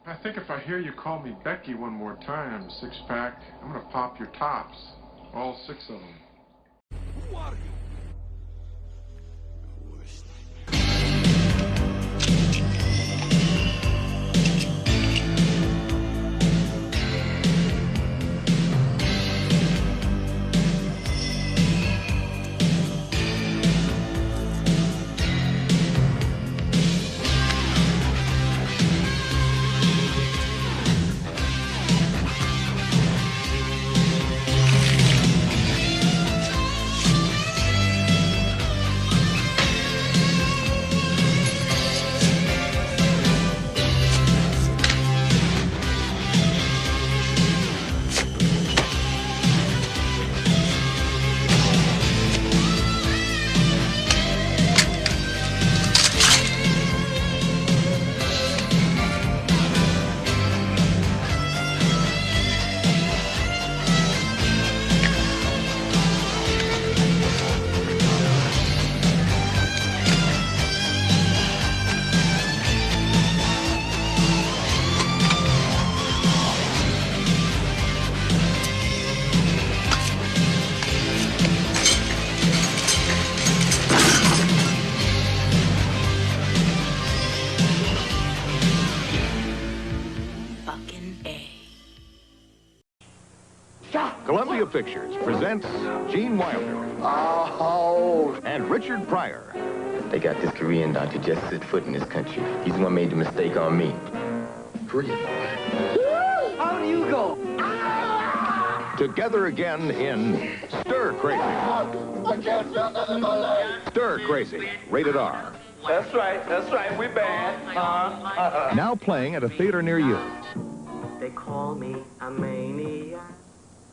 I think if I hear you call me Becky one more time, six-pack, I'm gonna pop your tops. All six of them. Who are you? Columbia Pictures presents Gene Wilder and Richard Pryor. They got this Korean down to just set foot in this country. He's the one made the mistake on me. Korean. How do you go? Together again in Stir Crazy. I can't feel nothing in my leg. Stir Crazy, rated R. That's right, we bad. Now playing at a theater near you. They call me a maniac.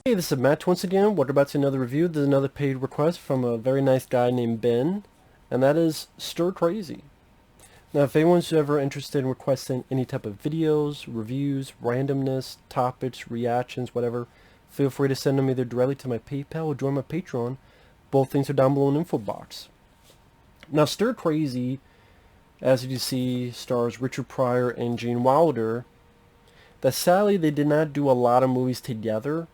Hey, this is Matt once again. Welcome back to another review. There's another paid request from a very nice guy named Ben, and that is Stir Crazy. Now, if anyone's ever interested in requesting any type of videos, reviews, randomness, topics, reactions, whatever, feel free to send them either directly to my PayPal or join my Patreon. Both things are down below in the info box. Now, Stir Crazy, as you see, stars Richard Pryor and Gene Wilder. That sadly, they did not do a lot of movies together.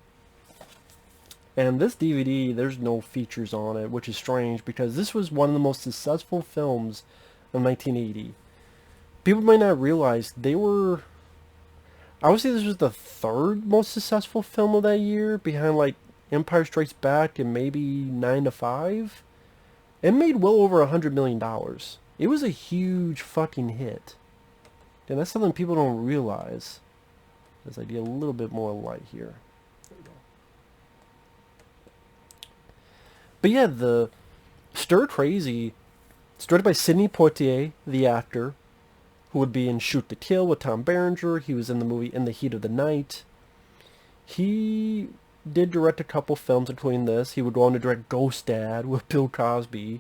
And this DVD, there's no features on it, which is strange because this was one of the most successful films of 1980. People might not realize they were... I would say this was the third most successful film of that year, behind like Empire Strikes Back and maybe 9 to 5. It made well over $100 million. It was a huge fucking hit. And that's something people don't realize. As I get a little bit more light here. There we go. But yeah, the Stir Crazy, started by Sidney Poitier, the actor, who would be in Shoot to Kill with Tom Berenger. He was in the movie In the Heat of the Night. He did direct a couple films, including this. He would go on to direct Ghost Dad with Bill Cosby.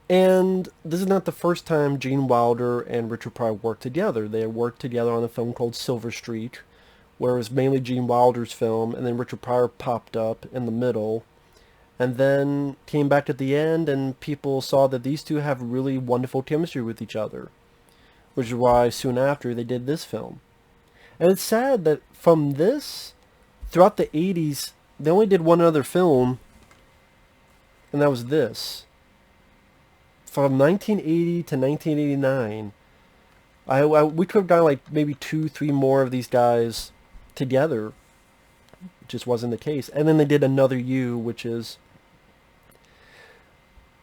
And this is not the first time Gene Wilder and Richard Pryor worked together. They had worked together on a film called Silver Streak, where it was mainly Gene Wilder's film, and then Richard Pryor popped up in the middle, and then came back at the end, and people saw that these two have really wonderful chemistry with each other, which is why soon after they did this film. And it's sad that from this, throughout the 80s, they only did one other film, and that was this. From 1980 to 1989, we could have done like maybe 2-3 more of these guys together. It just wasn't the case. And then they did Another You, which is...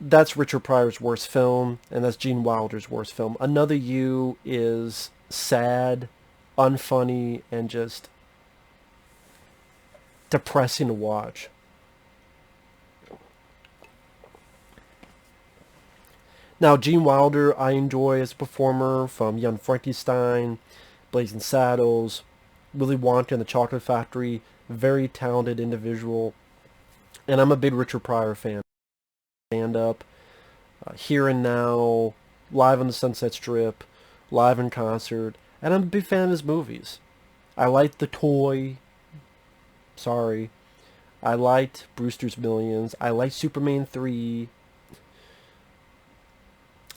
that's Richard Pryor's worst film, and that's Gene Wilder's worst film. Another You is sad, unfunny, and just depressing to watch. Now, Gene Wilder, I enjoy as a performer from Young Frankenstein, Blazing Saddles, Willy Wonka and the Chocolate Factory. Very talented individual. And I'm a big Richard Pryor fan. Stand-up, Here and Now, Live on the Sunset Strip, live in concert. And I'm a big fan of his movies. I liked The Toy. Sorry. I liked Brewster's Millions. I liked Superman 3.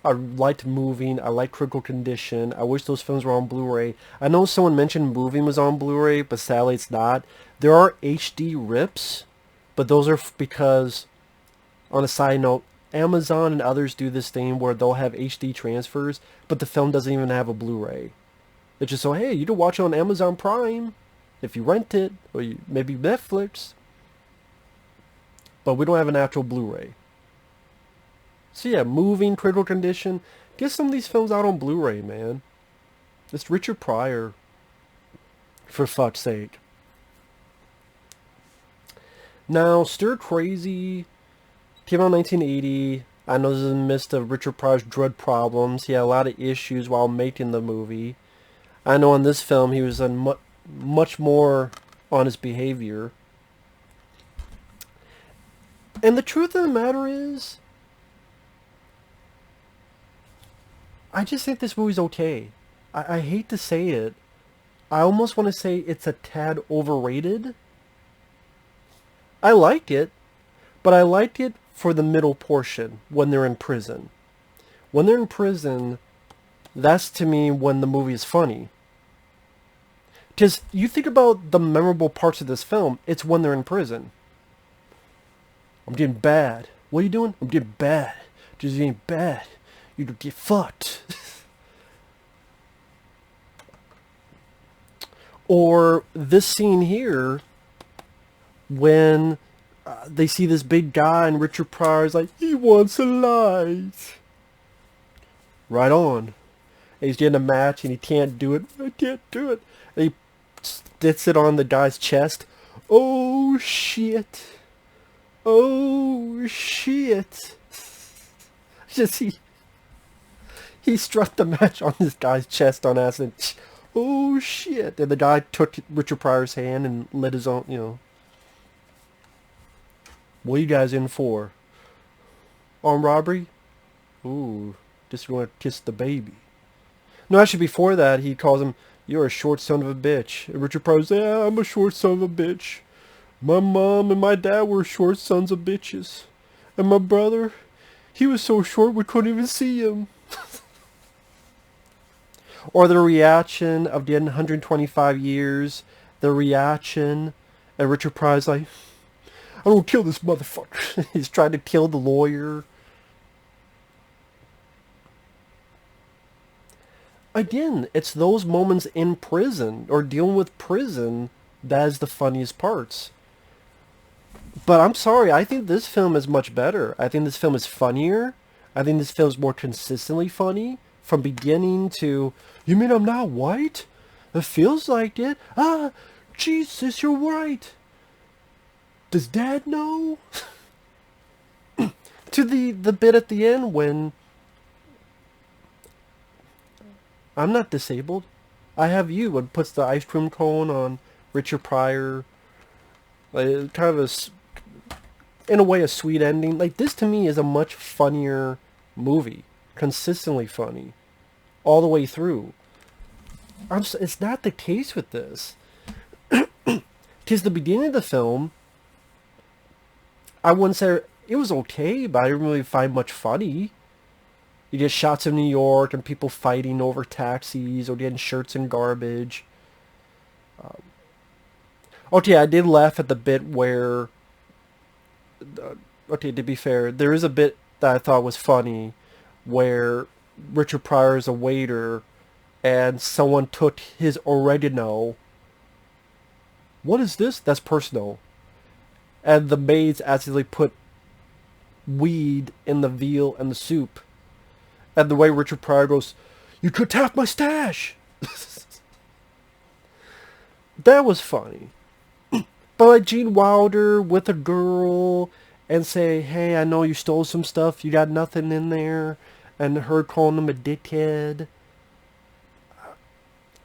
I liked Moving. I like Critical Condition. I wish those films were on Blu-ray. I know someone mentioned Moving was on Blu-ray, but sadly it's not. There are HD rips, but those are because, on a side note, Amazon and others do this thing where they'll have HD transfers, but the film doesn't even have a Blu-ray. It's just so, hey, you can watch it on Amazon Prime if you rent it, or maybe Netflix. But we don't have an actual Blu-ray. So yeah, Moving, Critical Condition. Get some of these films out on Blu-ray, man. It's Richard Pryor. For fuck's sake. Now, Stir Crazy came out in 1980. I know this is in the midst of Richard Pryor's drug problems. He had a lot of issues while making the movie. I know in this film he was on much more on his behavior. And the truth of the matter is, I just think this movie's okay. I hate to say it. I almost want to say it's a tad overrated. I liked it, but I liked it for the middle portion when they're in prison. When they're in prison, that's to me when the movie is funny. Because you think about the memorable parts of this film, it's when they're in prison. I'm getting bad. What are you doing? I'm getting bad. Just getting bad. You get fucked. Or this scene here, when they see this big guy and Richard Pryor's like, he wants a light. Right on. And he's getting a match and he can't do it. I can't do it. And he sticks it on the guy's chest. Oh shit. Oh shit. Just he struck the match on this guy's chest on acid. Oh shit. And the guy took Richard Pryor's hand and lit his own, you know. What are you guys in for? Armed robbery? Ooh, just want to kiss the baby. No, actually before that, he calls him, you're a short son of a bitch. And Richard Pryor says, yeah, I'm a short son of a bitch. My mom and my dad were short sons of bitches. And my brother, he was so short we couldn't even see him. Or the reaction of the 125 years. The reaction. And Richard Pryor's like, I don't kill this motherfucker. He's trying to kill the lawyer. Again, it's those moments in prison or dealing with prison that is the funniest parts. But I'm sorry, I think this film is much better. I think this film is funnier. I think this film is more consistently funny. From beginning to, you mean I'm not white? It feels like it. Ah, Jesus, you're right. Does Dad know? To the bit at the end when I'm not disabled. I have you. And puts the ice cream cone on Richard Pryor. Like, kind of in a way, a sweet ending. Like, this to me is a much funnier movie. Consistently funny. All the way through. It's not the case with this. Because the beginning of the film, I wouldn't say it was okay, but I didn't really find much funny. You get shots of New York and people fighting over taxis or getting shirts in garbage. Okay, I did laugh at the bit where... okay, to be fair, there is a bit that I thought was funny where Richard Pryor is a waiter and someone took his oregano. What is this? That's personal. And the maids accidentally put weed in the veal and the soup. And the way Richard Pryor goes, you could tap my stash. That was funny. But like Gene Wilder with a girl and say, hey, I know you stole some stuff. You got nothing in there. And her calling him a dickhead.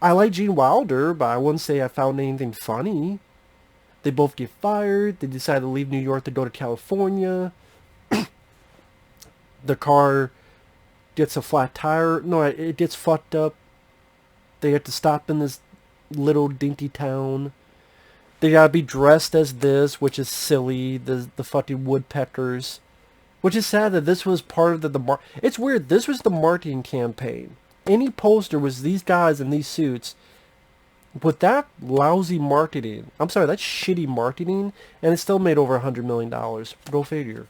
I like Gene Wilder, but I wouldn't say I found anything funny. They both get fired. They decide to leave New York to go to California. The car gets a flat tire. No, it gets fucked up. They have to stop in this little dinky town. They gotta be dressed as this, which is silly. The fucking woodpeckers. Which is sad that this was part of it's weird, this was the marketing campaign. Any poster was these guys in these suits with that lousy marketing. I'm sorry, that's shitty marketing, and it still made over $100 million. Go figure.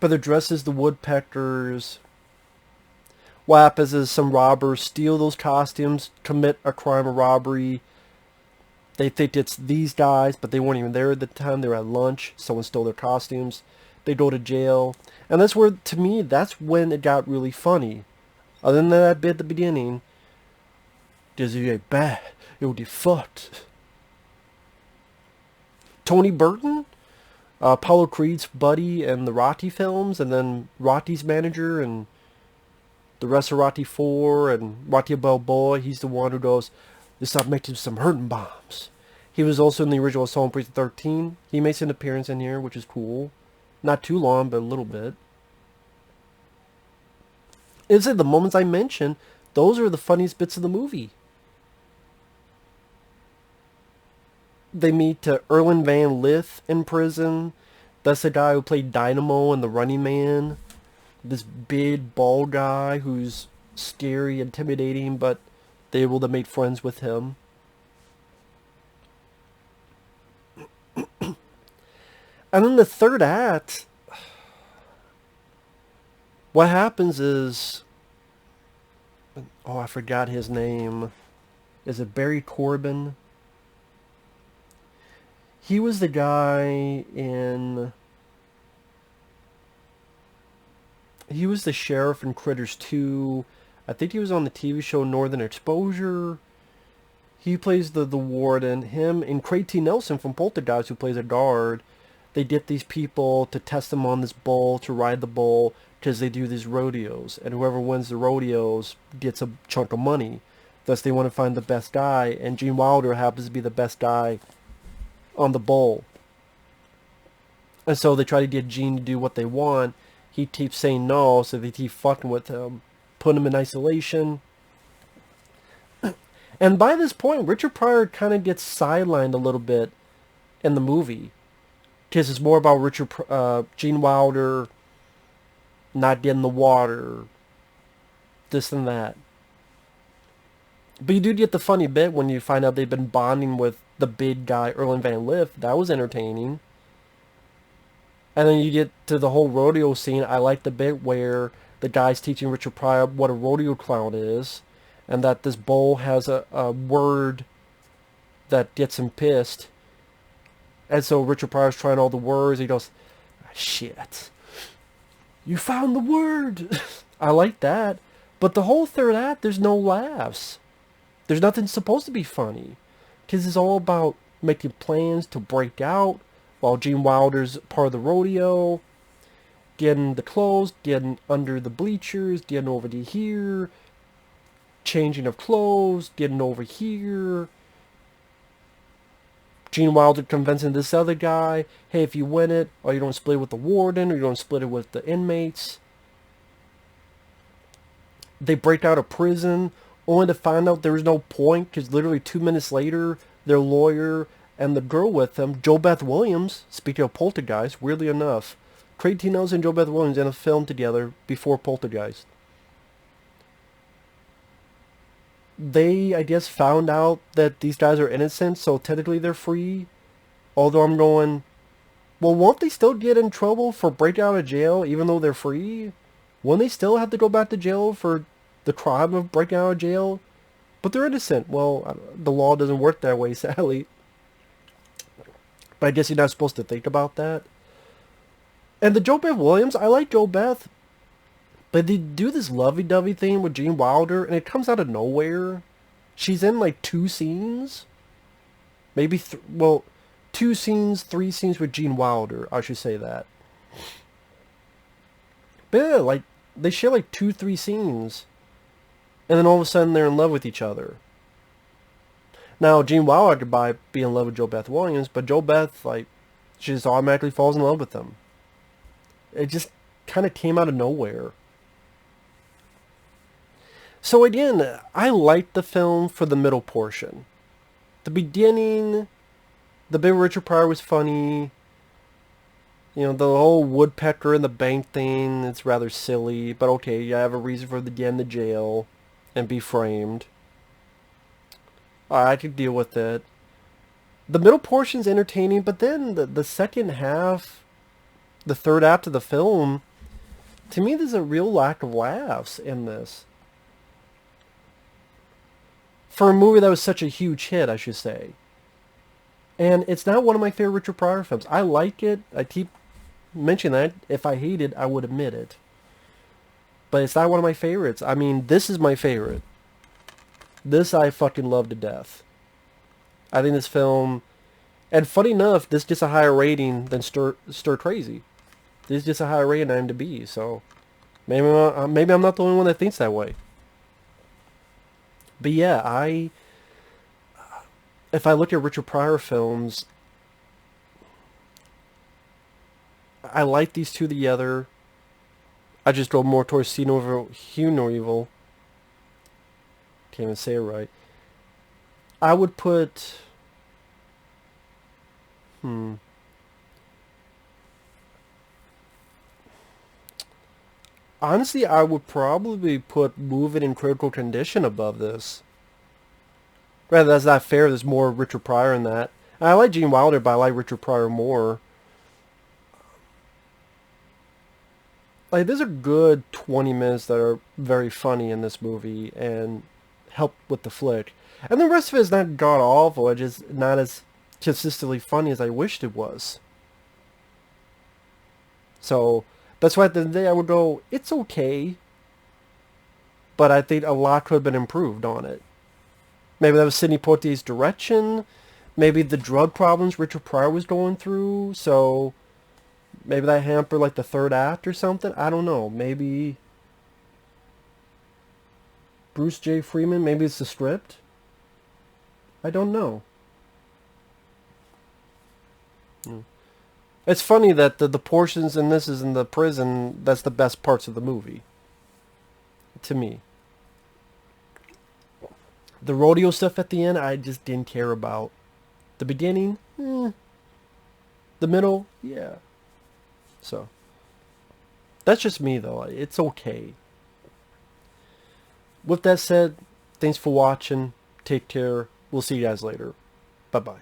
But they're dressed as the woodpeckers. What happens is some robbers steal those costumes, commit a crime of robbery. They think it's these guys, but they weren't even there at the time. They were at lunch. Someone stole their costumes. They go to jail. And that's where, to me, that's when it got really funny. Other than that bit at the beginning, does he get bad? It would be fucked. Tony Burton, Apollo Creed's buddy in the Rocky films, and then Rocky's manager, and the rest of Rocky 4, and Rocky Balboa. He's the one who goes, "Let's start making some hurting bombs." He was also in the original Assault on Precinct 13. He makes an appearance in here, which is cool. Not too long, but a little bit. It's like the moments I mentioned, those are the funniest bits of the movie. They meet Erlen Van Lith in prison. That's the guy who played Dynamo in The Running Man. This big, bald guy who's scary, intimidating, but they're able to make friends with him. And then the third act, what happens is, oh, I forgot his name. Is it Barry Corbin? He was the guy in... He was the sheriff in Critters 2. I think he was on the TV show Northern Exposure. He plays the warden. Him and Craig T. Nelson from Poltergeist, who plays a guard. They get these people to test them on this bull, to ride the bull, because they do these rodeos. And whoever wins the rodeos gets a chunk of money. Thus, they want to find the best guy. And Gene Wilder happens to be the best guy on the bull. And so they try to get Gene to do what they want. He keeps saying no, so they keep fucking with him. Put him in isolation. And by this point, Richard Pryor kind of gets sidelined a little bit in the movie. Because it's more about Gene Wilder not getting the water, this and that. But you do get the funny bit when you find out they've been bonding with the big guy, Erlen Van Lith. That was entertaining. And then you get to the whole rodeo scene. I like the bit where the guy's teaching Richard Pryor what a rodeo clown is, and that this bull has a word that gets him pissed. And so Richard Pryor's trying all the words. He goes, "Shit, you found the word." I like that. But the whole third act, there's no laughs. There's nothing supposed to be funny. Because it's all about making plans to break out while Gene Wilder's part of the rodeo. Getting the clothes, getting under the bleachers, getting over to here. Changing of clothes, getting over here. Gene Wilder convincing this other guy, hey, if you win it, or you don't split it with the warden, or you don't split it with the inmates. They break out of prison, only to find out there was no point, because literally 2 minutes later, their lawyer and the girl with them, Jo Beth Williams, speaking of Poltergeist, weirdly enough, Craig T. Nelson and Jo Beth Williams in a film together before Poltergeist. They, I guess, found out that these guys are innocent, so technically they're free. Although I'm going, well, won't they still get in trouble for breaking out of jail even though they're free? Won't they still have to go back to jail for the crime of breaking out of jail? But they're innocent. Well, the law doesn't work that way, sadly. But I guess you're not supposed to think about that. And the Jo Beth Williams, I like Jo Beth. But they do this lovey-dovey thing with Gene Wilder, and it comes out of nowhere. She's in, like, 2 scenes. Maybe, 2 scenes, 3 scenes with Gene Wilder. I should say that. But yeah, like, they share, like, 2-3 scenes. And then all of a sudden, they're in love with each other. Now, Gene Wilder could be in love with Jo Beth Williams, but Jo Beth, like, she just automatically falls in love with him. It just kind of came out of nowhere. So again, I liked the film for the middle portion. The beginning, The bit with Richard Pryor was funny. You know, the whole woodpecker and the bank thing, it's rather silly. But okay, you have a reason for the get in the jail and be framed. I could deal with it. The middle portion's entertaining, but then the second half, the third act of the film, to me there's a real lack of laughs in this. For a movie that was such a huge hit, I should say. And it's not one of my favorite Richard Pryor films. I like it. I keep mentioning that. If I hate it, I would admit it. But it's not one of my favorites. I mean, this is my favorite. This I fucking love to death. I think this film... And funny enough, this gets a higher rating than Stir Crazy. This gets a higher rating than IMDb, so... Maybe I'm not the only one that thinks that way. But yeah, if I look at Richard Pryor films, I like these two together. I just go more towards See No Evil. Can't even say it right. I would put... Honestly, I would probably put Move It in Critical Condition above this. Rather, that's not fair. There's more Richard Pryor in that. And I like Gene Wilder, but I like Richard Pryor more. Like, there's a good 20 minutes that are very funny in this movie and help with the flick. And the rest of it is not god-awful. It's just not as consistently funny as I wished it was. So... That's why at the end of the day I would go, it's okay. But I think a lot could have been improved on it. Maybe that was Sidney Poitier's direction. Maybe the drug problems Richard Pryor was going through. So maybe that hampered like the third act or something. I don't know. Maybe Bruce J. Freeman. Maybe it's the script. I don't know. It's funny that the portions in this is in the prison, that's the best parts of the movie. To me. The rodeo stuff at the end, I just didn't care about. The beginning, The middle, yeah. So. That's just me though. It's okay. With that said, thanks for watching. Take care. We'll see you guys later. Bye-bye.